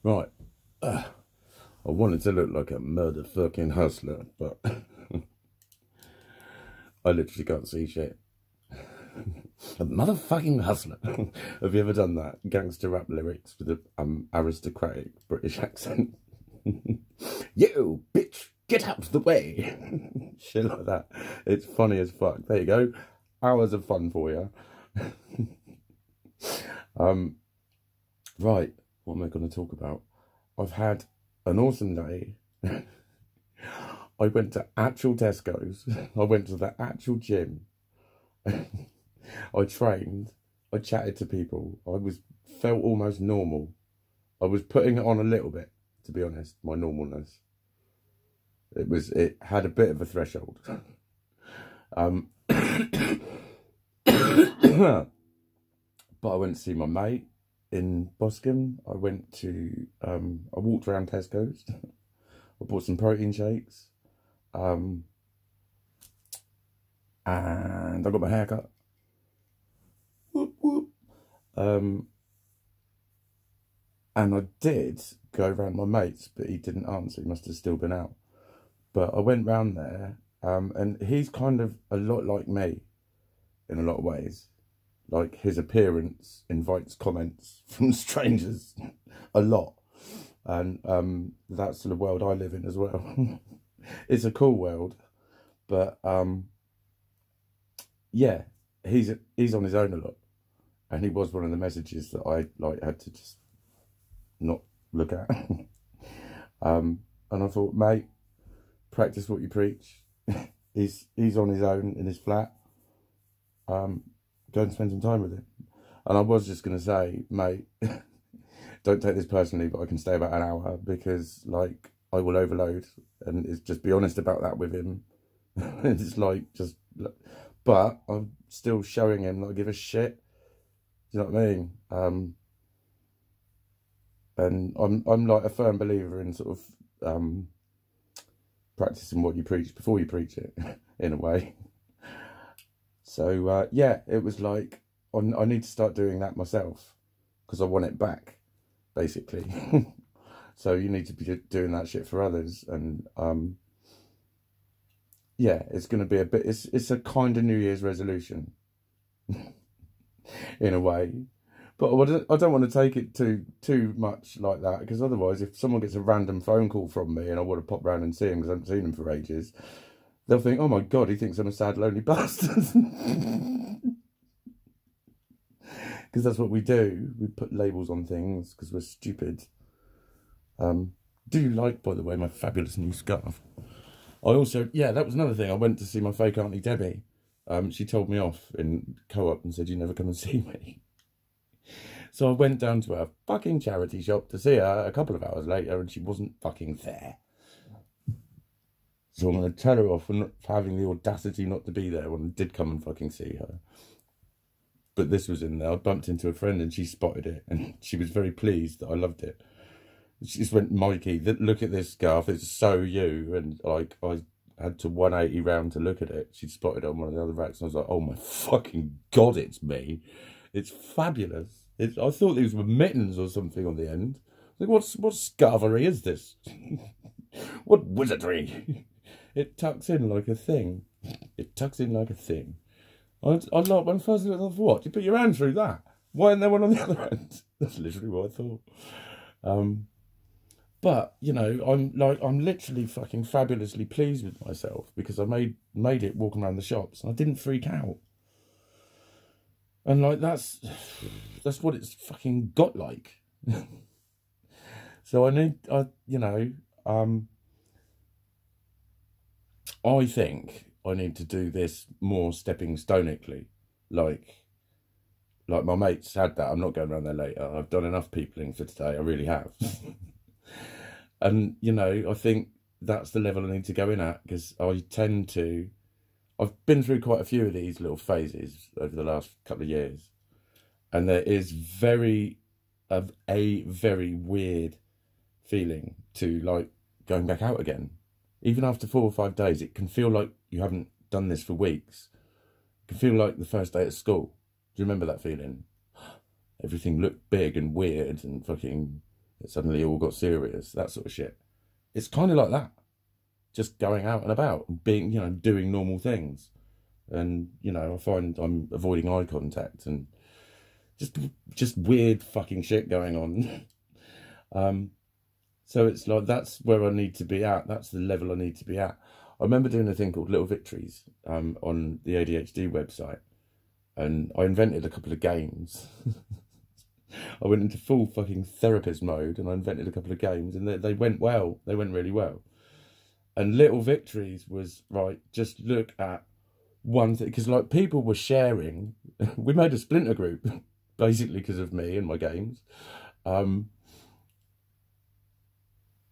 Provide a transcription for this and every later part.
Right. I wanted to look like a motherfucking hustler, but I literally can't see shit. A motherfucking hustler. Have you ever done that? Gangster rap lyrics with an aristocratic British accent. You bitch, get out of the way. Shit like that. It's funny as fuck. There you go. Hours of fun for you. Right. What am I going to talk about? I've had an awesome day. I went to actual Tesco's. I went to the actual gym. I trained. I chatted to people. Felt almost normal. I was putting it on a little bit, to be honest, my normalness. It had a bit of a threshold. But I went to see my mate in Boscombe. I walked around Tesco's. I bought some protein shakes. And I got my hair cut. Whoop, whoop. And I did go around my mate's, but he didn't answer. He must have still been out. But I went round there, and he's kind of a lot like me in a lot of ways. Like, his appearance invites comments from strangers a lot. And that's the world I live in as well. It's a cool world. But, yeah, he's on his own a lot. And he was one of the messages that I had to just not look at. And I thought, mate, practice what you preach. He's on his own in his flat. Go and spend some time with him. And I was just going to say, mate, don't take this personally, but I can stay about an hour because, like, I will overload. And it's just be honest about that with him. It's like, just... But I'm still showing him that I give a shit. Do you know what I mean? And I'm like a firm believer in sort of practicing what you preach before you preach it, in a way. So, yeah, it was like, I need to start doing that myself because I want it back, basically. So you need to be doing that shit for others. And, yeah, it's going to be a bit, it's a kind of New Year's resolution, in a way. But I don't want to take it too much like that, because otherwise, if someone gets a random phone call from me and I want to pop round and see him because I haven't seen him for ages, they'll think, oh my God, he thinks I'm a sad, lonely bastard. Because that's what we do. We put labels on things because we're stupid. Do you like, by the way, my fabulous new scarf? I also, yeah, that was another thing. I went to see my fake Auntie Debbie. She told me off in Co-op and said, you never come and see me. So I went down to her fucking charity shop to see her a couple of hours later, and she wasn't fucking there. So I'm going to tell her off for having the audacity not to be there when I did come and fucking see her. But this was in there. I bumped into a friend and she spotted it, and she was very pleased that I loved it. She just went, Mikey, look at this scarf. It's so you. And like, I had to 180 round to look at it. She'd spotted it on one of the other racks, and I was like, oh my fucking God, it's me. It's fabulous. I thought these were mittens or something on the end. Like, what scarvery is this? What wizardry? It tucks in like a thing. It tucks in like a thing. I like, when first I thought, what? You put your hand through that? Why isn't there one on the other end? That's literally what I thought. But, you know, I'm literally fucking fabulously pleased with myself because I made it walking around the shops and I didn't freak out. And like, that's what it's fucking got like. So I think I need to do this more stepping stonically. Like my mates had that. I'm not going around there later. I've done enough peopling for today. I really have. And, you know, I think that's the level I need to go in at, because I've been through quite a few of these little phases over the last couple of years. And there is a very weird feeling to, like, going back out again. Even after 4 or 5 days, it can feel like you haven't done this for weeks. It can feel like the first day at school. Do you remember that feeling? Everything looked big and weird and fucking It suddenly all got serious, that sort of shit. It's kind of like that. Just going out and about and being, you know, doing normal things. And, you know, I find I'm avoiding eye contact and just weird fucking shit going on. So it's like, that's where I need to be at. That's the level I need to be at. I remember doing a thing called Little Victories on the ADHD website. And I invented a couple of games. I went into full fucking therapist mode and I invented a couple of games, and they went well. They went really well. And Little Victories was, right, just look at one thing. Because, like, people were sharing. We made a splinter group, basically because of me and my games.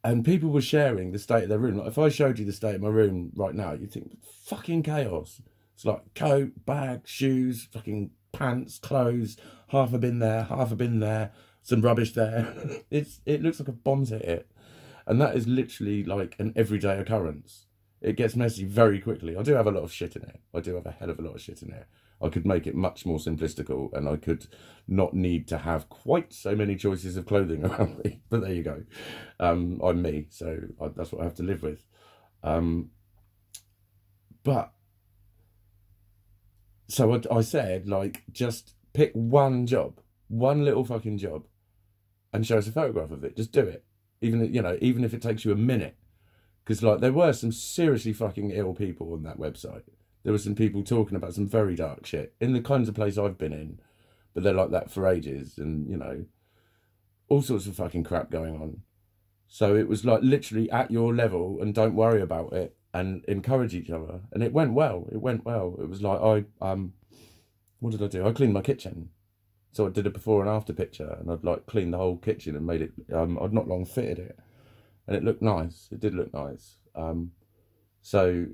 And people were sharing the state of their room. Like, if I showed you the state of my room right now, you'd think, fucking chaos. It's like coat, bag, shoes, fucking pants, clothes, half a bin there, half a bin there, some rubbish there. It looks like a bomb's hit it. And that is literally like an everyday occurrence. It gets messy very quickly. I do have a lot of shit in it. I do have a hell of a lot of shit in it. I could make it much more simplistical, and I could not need to have quite so many choices of clothing around me. But there you go. I'm me, so that's what I have to live with. But so I said, like, just pick one job, one little fucking job, and show us a photograph of it. Just do it. Even, you know, even if it takes you a minute. Because, like, there were some seriously fucking ill people on that website. There were some people talking about some very dark shit in the kinds of place I've been in. But they're like that for ages, and, you know, all sorts of fucking crap going on. So it was like literally at your level, and don't worry about it, and encourage each other. And it went well. It went well. It was like, what did I do? I cleaned my kitchen. So I did a before and after picture, and I'd like cleaned the whole kitchen and made it, I'd not long fitted it. And it looked nice. It did look nice. So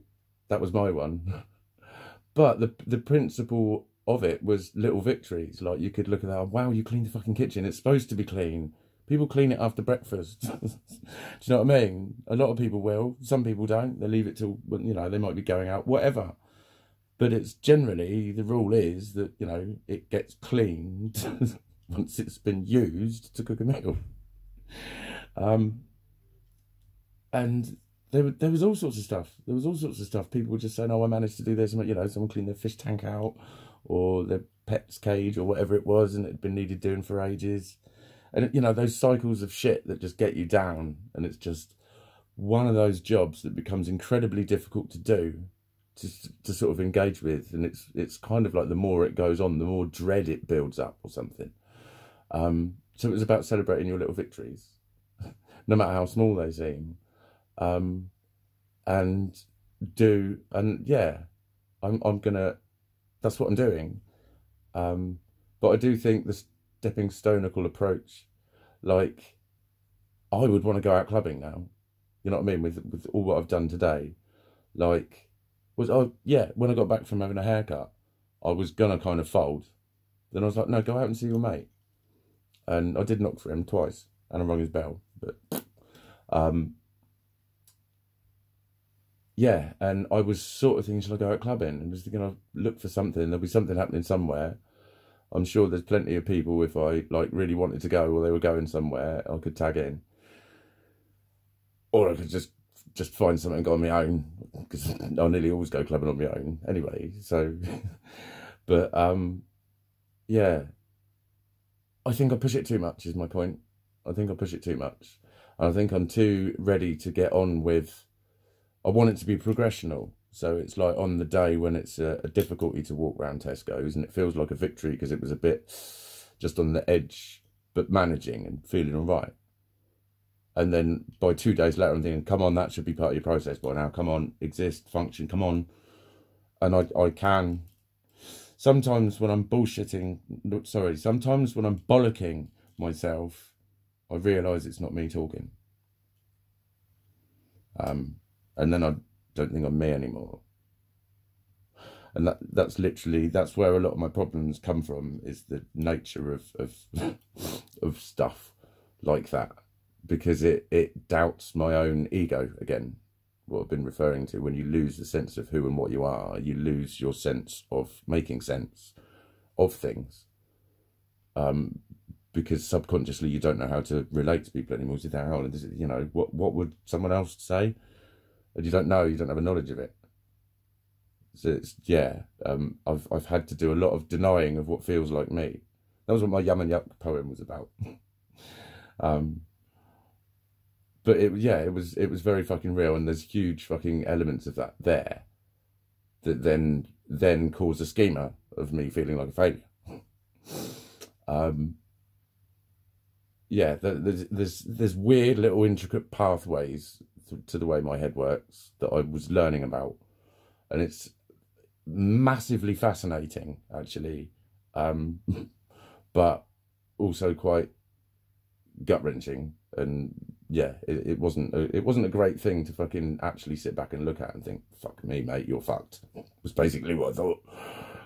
that was my one. But the principle of it was little victories. Like, you could look at that, oh, wow, you cleaned the fucking kitchen. It's supposed to be clean. People clean it after breakfast. Do you know what I mean? A lot of people will. Some people don't. They leave it till, you know, they might be going out, whatever. But it's generally, the rule is that, you know, it gets cleaned once it's been used to cook a meal. And there was all sorts of stuff. There was all sorts of stuff. People were just saying, oh, I managed to do this. You know, someone cleaned their fish tank out, or their pet's cage, or whatever it was, and it had been needed doing for ages. And, you know, those cycles of shit that just get you down. And it's just one of those jobs that becomes incredibly difficult to do, to sort of engage with. And it's kind of like the more it goes on, the more dread it builds up or something. So it was about celebrating your little victories, no matter how small they seem. And yeah, I'm gonna, that's what I'm doing. But I do think the stepping stonical approach, like, I would want to go out clubbing now, you know what I mean, with all what I've done today. Like, yeah, when I got back from having a haircut, I was gonna kind of fold. Then I was like, no, go out and see your mate. And I did knock for him twice, and I rung his bell, but yeah, and I was sort of thinking, shall I go out clubbing? And was thinking, I'll look for something. There'll be something happening somewhere. I'm sure there's plenty of people, if I like really wanted to go, or they were going somewhere, I could tag in. Or I could just find something and go on my own, because I nearly always go clubbing on my own anyway. So, but yeah, I think I push it too much is my point. I think I push it too much. And I think I'm too ready to get on with, I want it to be progressional. So it's like on the day when it's a difficulty to walk around Tesco's, and it feels like a victory because it was a bit just on the edge, but managing and feeling all right. And then by 2 days later, I'm thinking, come on, that should be part of your process by now. Come on, exist, function, come on. And I can. Sometimes when I'm bullshitting, sometimes when I'm bollocking myself, I realise it's not me talking. And then I don't think I'm me anymore. And that's literally, that's where a lot of my problems come from, is the nature of stuff like that. Because it doubts my own ego again, what I've been referring to. When you lose the sense of who and what you are, you lose your sense of making sense of things. because subconsciously you don't know how to relate to people anymore. So they're out, you know, what would someone else say? And you don't know, you don't have a knowledge of it. So it's, yeah, I've had to do a lot of denying of what feels like me. That was what my Yum and Yuck poem was about. But it was very fucking real, and there's huge fucking elements of that there that then cause a schema of me feeling like a failure. Yeah, there's weird little intricate pathways to the way my head works that I was learning about, and it's massively fascinating actually, but also quite gut-wrenching. And yeah, it wasn't a great thing to fucking actually sit back and look at and think, fuck me, mate, you're fucked, was basically what I thought.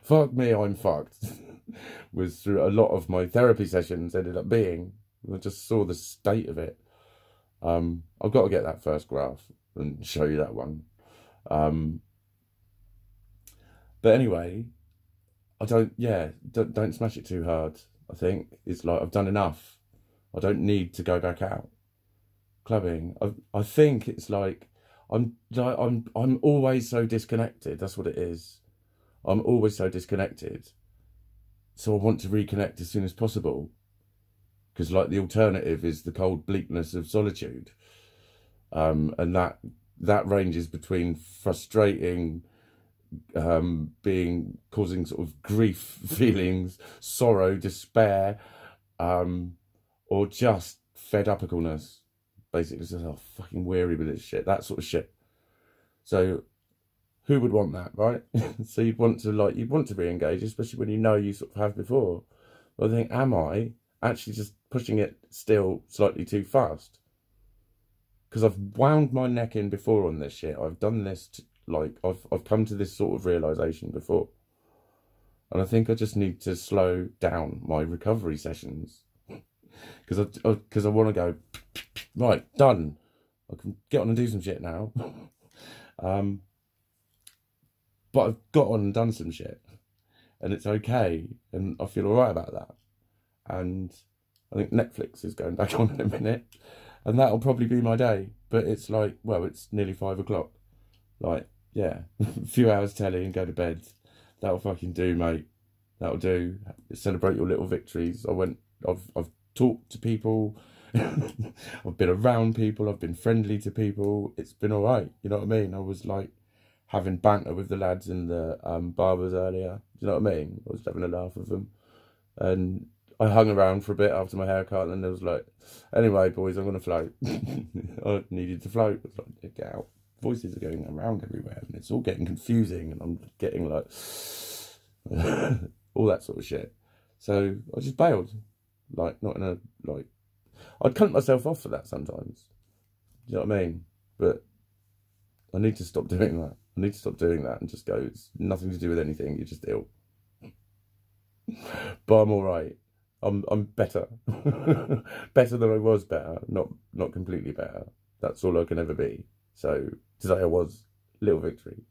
Fuck me, I'm fucked. Was through a lot of my therapy sessions ended up being. I just saw the state of it. I've got to get that first graph and show you that one. But anyway, don't smash it too hard. I think it's like, I've done enough. I don't need to go back out clubbing. I think it's like I'm always so disconnected. That's what it is. I'm always so disconnected. So I want to reconnect as soon as possible. Because like the alternative is the cold bleakness of solitude. And that ranges between frustrating, causing sort of grief feelings, sorrow, despair, or just fed upicalness. Basically, just fucking weary with this shit, that sort of shit. So who would want that, right? So you'd want to re-engage, especially when you know you sort of have before. But I think, am I actually just pushing it still slightly too fast? Because I've wound my neck in before on this shit. I've done this, I've come to this sort of realisation before. And I think I just need to slow down my recovery sessions. Because I want to go, right, done. I can get on and do some shit now. But I've got on and done some shit. And it's okay. And I feel all right about that. And I think Netflix is going back on in a minute. And that'll probably be my day. But it's like, well, it's nearly 5 o'clock. Like, yeah, a few hours telly and go to bed. That'll fucking do, mate. That'll do. Celebrate your little victories. I've talked to people. I've been around people. I've been friendly to people. It's been all right. You know what I mean? I was like having banter with the lads in the barbers earlier. Do you know what I mean? I was having a laugh with them. And I hung around for a bit after my haircut, and there was like, anyway, boys, I'm going to float. I needed to float. I was like, get out. Voices are going around everywhere, and it's all getting confusing, and I'm getting like all that sort of shit. So I just bailed. Like, not in a, like, I'd cunt myself off for that sometimes. Do you know what I mean? But I need to stop doing that. I need to stop doing that and just go, it's nothing to do with anything, you're just ill. But I'm all right. I'm better. Better than I was better. Not completely better. That's all I can ever be. So today I was. Little victory.